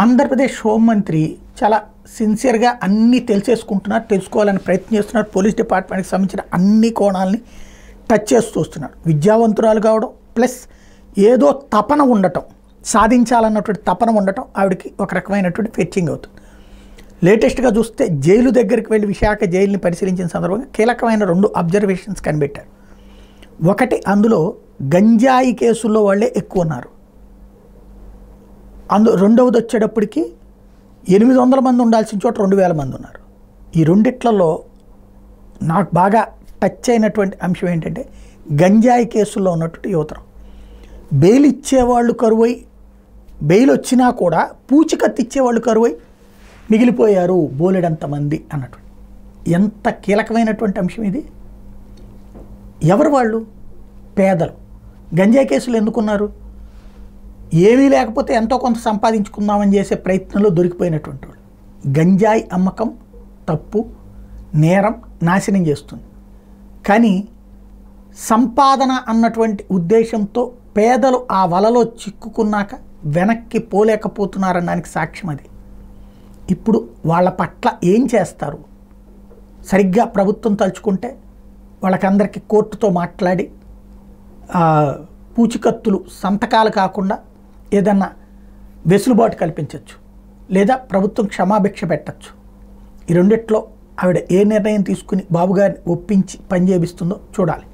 ఆంధ్రప్రదేశ్ హోంమంత్రి చాలా సిన్సియర్గా అన్నీ తెలిసేసుకుంటున్నారు, తెలుసుకోవాలని ప్రయత్నం చేస్తున్నారు. పోలీస్ డిపార్ట్మెంట్కి సంబంధించిన అన్ని కోణాలని టచ్ చేస్తూ వస్తున్నారు. విద్యావంతురాలు కావడం ప్లస్ ఏదో తపన ఉండటం, సాధించాలన్నటువంటి తపన ఉండటం ఆవిడకి ఒక రకమైనటువంటి ఫెచ్చింగ్ అవుతుంది. లేటెస్ట్గా చూస్తే జైలు దగ్గరికి వెళ్ళి విశాఖ జైలుని పరిశీలించిన సందర్భంగా కీలకమైన 2 అబ్జర్వేషన్స్ కనిపెట్టారు. ఒకటి, అందులో గంజాయి కేసుల్లో వాళ్ళే ఎక్కువ ఉన్నారు. రెండవది వచ్చేటప్పటికి 800 మంది ఉండాల్సిన చోట 2000 మంది ఉన్నారు. ఈ రెండిట్లలో నాకు బాగా టచ్ అయినటువంటి అంశం ఏంటంటే గంజాయి కేసుల్లో ఉన్నటువంటి యువతరం. బెయిల్ ఇచ్చేవాళ్ళు కరువై, బెయిల్ వచ్చినా కూడా పూచికత్తు ఇచ్చేవాళ్ళు కరువై మిగిలిపోయారు బోలెడంతమంది అన్నటువంటి ఎంత కీలకమైనటువంటి అంశం ఇది. ఎవరు వాళ్ళు? పేదలు. గంజాయి కేసులు ఎందుకున్నారు? ఏమీ లేకపోతే ఎంతో కొంత సంపాదించుకుందామని చేసే ప్రయత్నంలో దొరికిపోయినటువంటి వాళ్ళు. గంజాయి అమ్మకం తప్పు, నేరం, నాశనం చేస్తుంది. కానీ సంపాదన అన్నటువంటి ఉద్దేశంతో పేదలు ఆ వలలో చిక్కుకున్నాక వెనక్కి పోలేకపోతున్నారనడానికి సాక్ష్యం అది. ఇప్పుడు వాళ్ళ పట్ల ఏం చేస్తారు? సరిగ్గా ప్రభుత్వం తలుచుకుంటే వాళ్ళకందరికీ కోర్టుతో మాట్లాడి పూచికత్తులు సంతకాలు కాకుండా ఏదన్నా వెసులుబాటు కల్పించవచ్చు, లేదా ప్రభుత్వం క్షమాభిక్ష పెట్టచ్చు. ఈ రెండిట్లో ఆవిడ ఏ నిర్ణయం తీసుకుని బాబుగారిని ఒప్పించి పనిచేపిస్తుందో చూడాలి.